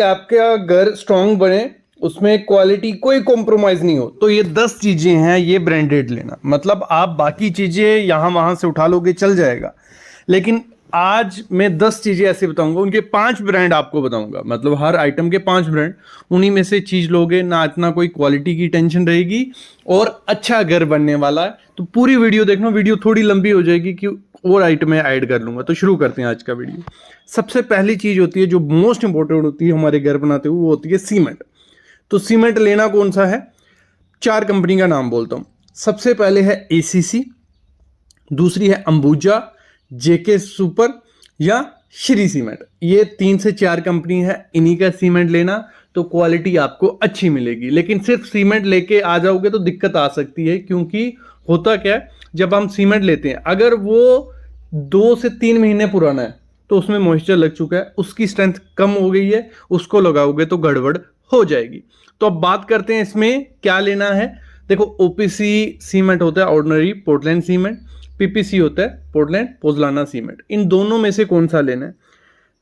आपका घर स्ट्रांग बने, उसमें क्वालिटी कोई कॉम्प्रोमाइज नहीं हो, तो ये 10 चीजें हैं, ये ब्रांडेड लेना। मतलब आप बाकी चीजें यहां वहां से उठा लोगे चल जाएगा, लेकिन आज मैं 10 चीजें ऐसे बताऊंगा, उनके 5 ब्रांड आपको बताऊंगा। मतलब हर आइटम के 5 ब्रांड, उन्हीं में से चीज लोगे ना, इतना कोई क्वालिटी की टेंशन रहेगी और अच्छा घर बनने वाला है। तो पूरी वीडियो देखना, वीडियो थोड़ी लंबी हो जाएगी कि और आइटम ऐड कर लूंगा। तो शुरू करते हैं आज का वीडियो। सबसे पहली चीज होती है जो मोस्ट इंपॉर्टेंट होती है हमारे घर बनाते हुए, वो होती है सीमेंट। तो सीमेंट लेना कौन सा है? 4 कंपनी का नाम बोलता हूं। सबसे पहले है एसीसी, दूसरी है अंबुजा, जेके सुपर या श्री सीमेंट। ये 3 से 4 कंपनी है, इन्हीं का सीमेंट लेना, तो क्वालिटी आपको अच्छी मिलेगी। लेकिन सिर्फ सीमेंट लेके आ जाओगे तो दिक्कत आ सकती है, क्योंकि होता क्या है, जब हम सीमेंट लेते हैं, अगर वो 2 से 3 महीने पुराना है तो उसमें मॉइस्चर लग चुका है, उसकी स्ट्रेंथ कम हो गई है, उसको लगाओगे तो गड़बड़ हो जाएगी। तो अब बात करते हैं इसमें क्या लेना है। देखो, ओपीसी सीमेंट होता है ऑर्डिनरी पोर्टलैंड सीमेंट, पीपीसी होता है पोर्टलैंड पोज़लाना सीमेंट। इन दोनों में से कौन सा लेना है?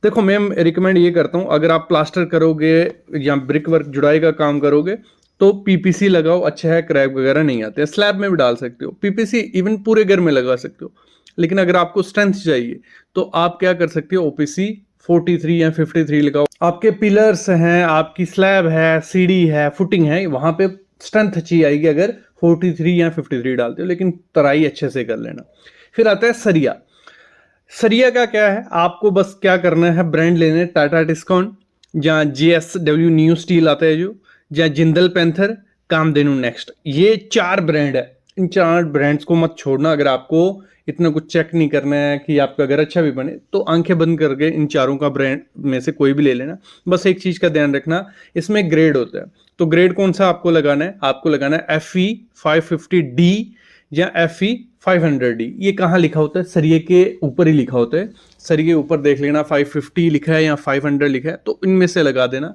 देखो, मैं रिकमेंड ये करता हूं, अगर आप प्लास्टर करोगे या ब्रिक वर्क जुड़ाई का काम करोगे तो पीपीसी लगाओ, अच्छा है, क्रैक वगैरह नहीं आते हैं। स्लैब में भी डाल सकते हो पीपीसी, इवन पूरे घर में लगा सकते हो। लेकिन अगर आपको स्ट्रेंथ चाहिए तो आप क्या कर सकते हो, ओपीसी 43 या 53 लगाओ। आपके पिलर्स हैं, आपकी स्लैब है, सीढ़ी है, फुटिंग है, वहां पे स्ट्रेंथ अच्छी आएगी अगर 43 या 53 डालते हो। लेकिन तराई अच्छे से कर लेना। फिर आता है सरिया। सरिया का क्या है, आपको बस क्या करना है, ब्रांड लेने, टाटा टिस्कॉन या जेएसडब्ल्यू न्यू स्टील आता है जो, या जिंदल पैंथर, कामधेनु नेक्स्ट। ये 4 ब्रांड है, इन 4 ब्रांड्स को मत छोड़ना। अगर आपको इतना कुछ चेक नहीं करना है कि आपका घर अच्छा भी बने, तो आंखें बंद करके इन चारों का ब्रांड में से कोई भी ले लेना। बस एक चीज का ध्यान रखना, इसमें ग्रेड होता है। तो ग्रेड कौन सा आपको लगाना है? आपको लगाना है FE 550D या FE 500D। ये कहाँ लिखा होता है? सरिये के ऊपर ही लिखा होता है। सरिये के ऊपर देख लेना 550 लिखा है या 500 लिखा है, तो इनमें से लगा देना,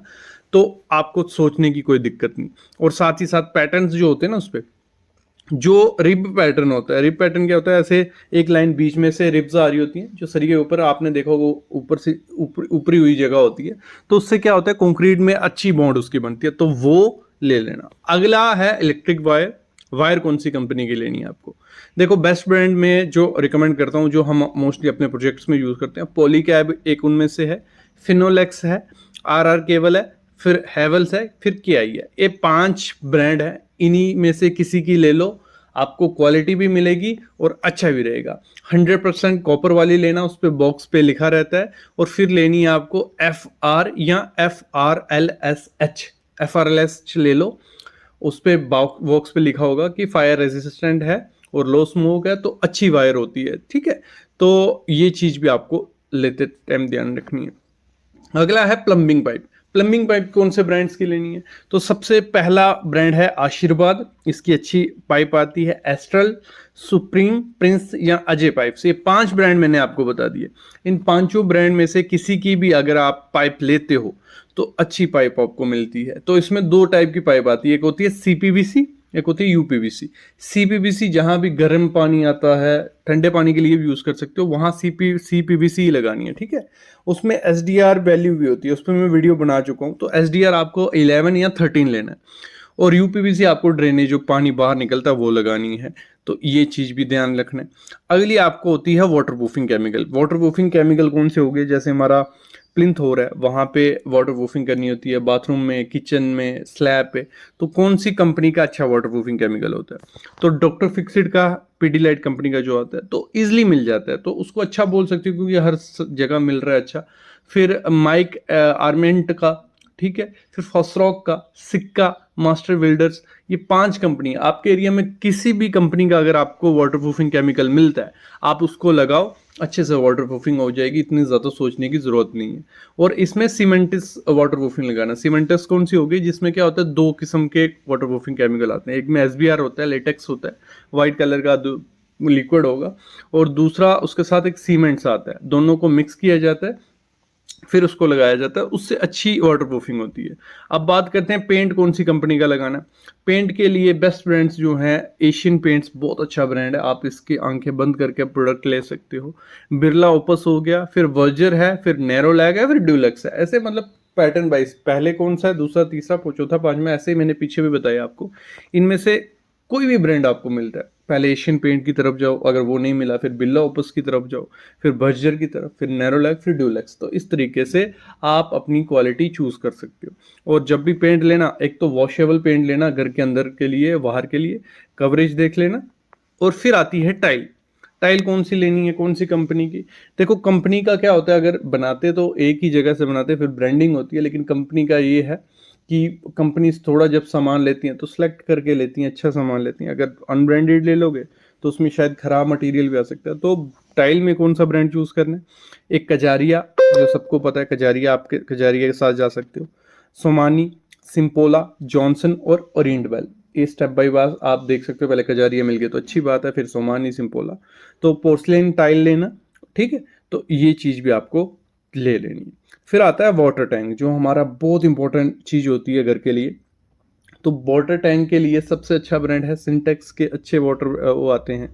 तो आपको सोचने की कोई दिक्कत नहीं। और साथ ही साथ पैटर्न्स जो होते हैं ना, उस पर जो रिब पैटर्न होता है, रिब पैटर्न क्या होता है, ऐसे एक लाइन बीच में से रिब्स आ रही होती हैं, जो सरिये के ऊपर आपने देखा वो ऊपर से ऊपरी हुई जगह होती है, तो उससे क्या होता है, कंक्रीट में अच्छी बॉन्ड उसकी बनती है, तो वो ले लेना। अगला है इलेक्ट्रिक वायर। वायर कौन सी कंपनी की लेनी है आपको? देखो, बेस्ट ब्रांड में जो रिकमेंड करता हूँ, जो हम मोस्टली अपने प्रोजेक्ट्स में यूज करते हैं, पॉलीकैब एक उनमें से है, फिनोलेक्स है, RR केबल है, फिर हैवल्स है, फिर केआई है। ये 5 ब्रांड है, इन्हीं में से किसी की ले लो, आपको क्वालिटी भी मिलेगी और अच्छा भी रहेगा। 100% कॉपर वाली लेना, उस पर बॉक्स पे लिखा रहता है। और फिर लेनी है आपको FR या FRLSH। FRLSH ले लो, उस पर बॉक्स पे लिखा होगा कि फायर रेजिस्टेंट है और लो स्मोक है, तो अच्छी वायर होती है। ठीक है, तो ये चीज़ भी आपको लेते टाइम ध्यान रखनी है। अगला है प्लम्बिंग पाइप। प्लम्बिंग पाइप कौन से ब्रांड्स की लेनी है? तो सबसे पहला ब्रांड है आशीर्वाद, इसकी अच्छी पाइप आती है। एस्ट्रल, सुप्रीम, प्रिंस या अजय पाइप्स, ये 5 ब्रांड मैंने आपको बता दिए। इन 5 ब्रांड में से किसी की भी अगर आप पाइप लेते हो तो अच्छी पाइप आपको मिलती है। तो इसमें 2 टाइप की पाइप आती है, एक होती है CPVC, एक होती है UPVC। CPVC जहां भी गर्म पानी आता है, ठंडे पानी के लिए भी यूज कर सकते हो, वहां CPVC ही लगानी है। ठीक है, उसमें SDR वैल्यू भी होती है, उस पर मैं वीडियो बना चुका हूं। तो SDR आपको 11 या 13 लेना है, और UPVC आपको ड्रेनेज, जो पानी बाहर निकलता है, वो लगानी है। तो ये चीज भी ध्यान रखना है। अगली आपको होती है water proofing chemical. Water proofing chemical कौन से हो गए? जैसे हमारा प्लिंथ हो रहा है, वहां पे वाटर प्रूफिंग करनी होती है, बाथरूम में, किचन में, स्लैब पे, तो कौन सी कंपनी का अच्छा वाटर प्रूफिंग केमिकल होता है? तो डॉक्टर फिक्सिड का, पीडीलाइट कंपनी का जो आता है, तो इजिली मिल जाता है, तो उसको अच्छा बोल सकते हो क्योंकि हर जगह मिल रहा है अच्छा। फिर माइक आर्मेंट का, ठीक है, फिर फॉसरॉक का, सिक्का, मास्टर बिल्डर्स, ये 5 कंपनी। आपके एरिया में किसी भी कंपनी का अगर आपको वाटर प्रूफिंग केमिकल मिलता है, आप उसको लगाओ, अच्छे से वाटर प्रूफिंग हो जाएगी, इतनी ज़्यादा सोचने की ज़रूरत नहीं है। और इसमें सीमेंटिस वाटर प्रूफिंग लगाना। सीमेंटिस कौन सी होगी? जिसमें क्या होता है, 2 किस्म के वाटर प्रूफिंग केमिकल आते हैं। एक में SBR होता है, लेटेक्स होता है, वाइट कलर का लिक्विड होगा, और दूसरा उसके साथ एक सीमेंट्स आता है, दोनों को मिक्स किया जाता है, फिर उसको लगाया जाता है, उससे अच्छी वाटर प्रूफिंग होती है। अब बात करते हैं पेंट कौन सी कंपनी का लगाना है। पेंट के लिए बेस्ट ब्रांड्स जो हैं, एशियन पेंट्स बहुत अच्छा ब्रांड है, आप इसकी आंखें बंद करके प्रोडक्ट ले सकते हो। बिरला ओपस हो गया, फिर वर्जर है, फिर नैरो लैग है, फिर ड्यूलक्स है। ऐसे मतलब पैटर्न वाइज, पहले कौन सा है, दूसरा, तीसरा, चौथा, पांचवा, ऐसे ही मैंने पीछे भी बताया आपको। इनमें से कोई भी ब्रांड आपको मिलता है, पहले एशियन पेंट की तरफ जाओ, अगर वो नहीं मिला फिर बिरला ओपस की तरफ जाओ, फिर बर्जर की तरफ, फिर नैरोलैक, फिर ड्यूलेक्स। तो इस तरीके से आप अपनी क्वालिटी चूज कर सकते हो। और जब भी पेंट लेना, एक तो वॉशेबल पेंट लेना, घर के अंदर के लिए, बाहर के लिए, कवरेज देख लेना। और फिर आती है टाइल। टाइल कौन सी लेनी है, कौन सी कंपनी की। देखो कंपनी का क्या होता है, अगर बनाते तो एक ही जगह से बनाते, फिर ब्रांडिंग होती है, लेकिन कंपनी का ये है कि कंपनी थोड़ा जब सामान लेती हैं तो सिलेक्ट करके लेती हैं, अच्छा सामान लेती हैं। अगर अनब्रांडेड ले लोगे तो उसमें शायद खराब मटेरियल भी आ सकता है। तो टाइल में कौन सा ब्रांड चूज करना है, एक कजारिया, जो सबको पता है कजारिया, आपके कजारिया के साथ जा सकते हो, सोमानी, सिम्पोला, जॉनसन और ओरिएंटल। ये स्टेप बाय वाइज आप देख सकते हो। पहले कजारिया मिल गए तो अच्छी बात है, फिर सोमानी, सिम्पोला। तो पोर्सलेन टाइल लेना, ठीक है। तो ये चीज़ भी आपको ले लेनी है। फिर आता है वाटर टैंक, जो हमारा बहुत इंपॉर्टेंट चीज़ होती है घर के लिए। तो वाटर टैंक के लिए सबसे अच्छा ब्रांड है सिंटेक्स के, अच्छे वाटर वो आते हैं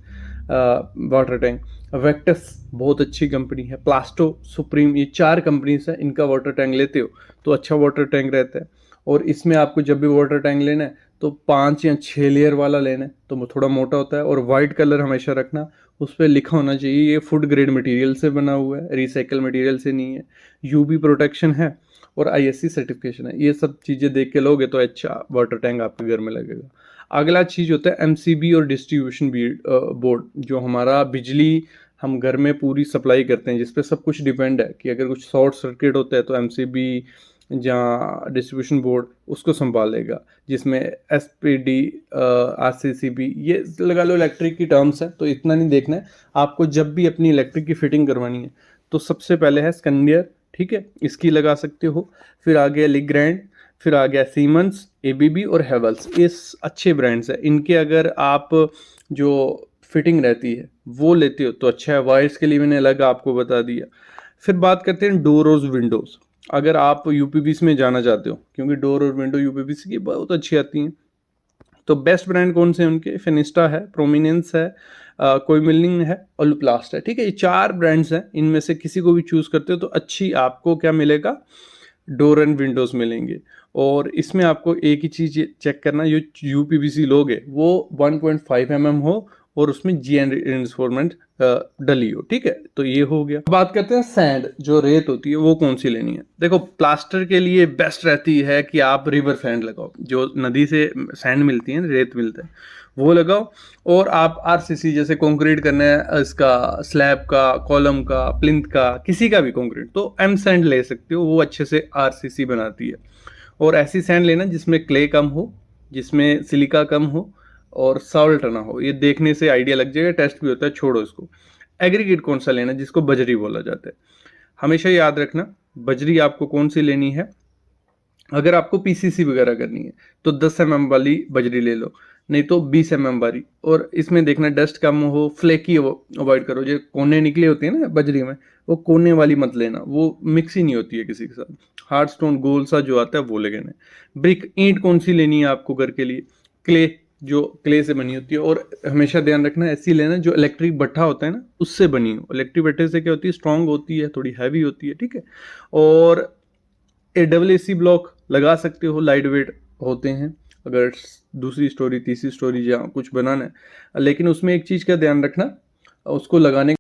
वाटर टैंक। वेक्टस बहुत अच्छी कंपनी है, प्लास्टो, सुप्रीम, ये 4 कंपनीज है। इनका वाटर टैंक लेते हो तो अच्छा वाटर टैंक रहता है। और इसमें आपको जब भी वाटर टैंक लेना है तो 5 या 6 लेयर वाला लेना है, तो वो थोड़ा मोटा होता है। और वाइट कलर हमेशा रखना, उस पर लिखा होना चाहिए ये फूड ग्रेड मटेरियल से बना हुआ है, रिसाइकल मटेरियल से नहीं है, यूवी प्रोटेक्शन है और आईएससी सर्टिफिकेशन है। ये सब चीज़ें देख के लोगे तो अच्छा वाटर टैंक आपके घर में लगेगा। अगला चीज़ होता है एमसीबी और डिस्ट्रीब्यूशन बोर्ड, जो हमारा बिजली हम घर में पूरी सप्लाई करते हैं, जिसपे सब कुछ डिपेंड है कि अगर कुछ शॉर्ट सर्किट होता है तो एमसीबी या डिस्ट्रीब्यूशन बोर्ड उसको संभालेगा, जिसमें एसपीडी, आरसीसीबी, ये लगा लो इलेक्ट्रिक की टर्म्स है। तो इतना नहीं देखना है आपको। जब भी अपनी इलेक्ट्रिक की फिटिंग करवानी है तो सबसे पहले है स्कंडियर, ठीक है, इसकी लगा सकते हो। फिर आ गया लिग्रैंड, फिर आ गया सीमंस, एबीबी और हेवल्स। ये अच्छे ब्रांड्स हैं। इनके अगर आप जो फिटिंग रहती है वो लेते हो तो अच्छा है। वायर्स के लिए मैंने अलग आपको बता दिया। फिर बात करते हैं डोर और विंडोज़। अगर आप यूपीवीसी में जाना चाहते हो, क्योंकि डोर और विंडो यूपीवीसी की बहुत अच्छी आती हैं, तो बेस्ट ब्रांड कौन से हैं उनके, फिनिस्टा है, प्रोमिनेंस है, कोई मिलिंग है, ओलुप्लास्ट है, ठीक है। ये 4 ब्रांड्स हैं, इनमें से किसी को भी चूज करते हो तो अच्छी आपको क्या मिलेगा, डोर एंड विंडोज मिलेंगे। और इसमें आपको एक ही चीज चेक करना, जो यूपीवीसी लोगे वो 1.5 mm हो और उसमें जीएन रेनफोर्समेंट डली हो, ठीक है। तो ये हो गया। बात करते हैं सैंड, जो रेत होती है वो कौन सी लेनी है। देखो प्लास्टर के लिए बेस्ट रहती है कि आप रिवर सैंड लगाओ, जो नदी से सैंड मिलती है, रेत मिलता है, वो लगाओ। और आप आरसीसी, जैसे कंक्रीट करना है इसका, स्लैब का, कॉलम का, प्लिंथ का, किसी का भी कंक्रीट, तो एम सैंड ले सकते हो, वो अच्छे से आरसीसी बनाती है। और ऐसी सैंड लेना जिसमें क्ले कम हो, जिसमें सिलिका कम हो और सॉल्ट ना हो। ये देखने से आइडिया लग जाएगा, टेस्ट भी होता है, छोड़ो इसको। एग्रीगेट कौन सा लेना, जिसको बजरी बोला जाता है। हमेशा याद रखना बजरी आपको कौन सी लेनी है। अगर आपको पीसीसी वगैरह करनी है तो 10 mm वाली बजरी ले लो, नहीं तो 20 mm वाली। और इसमें देखना डस्ट कम हो, फ्लेकी अवॉइड करो। जो कोने निकले होते हैं ना बजरी में, वो कोने वाली मत लेना, वो मिक्स ही नहीं होती है किसी के साथ। हार्ड स्टोन गोल सा जो आता है वो लेना है। ब्रिक, ईंट कौन सी लेनी है आपको घर के लिए, क्ले, जो क्ले से बनी होती है। और हमेशा ध्यान रखना ऐसी लेना जो इलेक्ट्रिक भट्ठा होता है ना उससे बनी हो। इलेक्ट्रिक भट्टे से क्या होती है, स्ट्रांग होती है, थोड़ी हैवी होती है, ठीक है। और AAC ब्लॉक लगा सकते हो, लाइट वेट होते हैं अगर दूसरी स्टोरी, तीसरी स्टोरी या कुछ बनाना है। लेकिन उसमें एक चीज़ का ध्यान रखना, उसको लगाने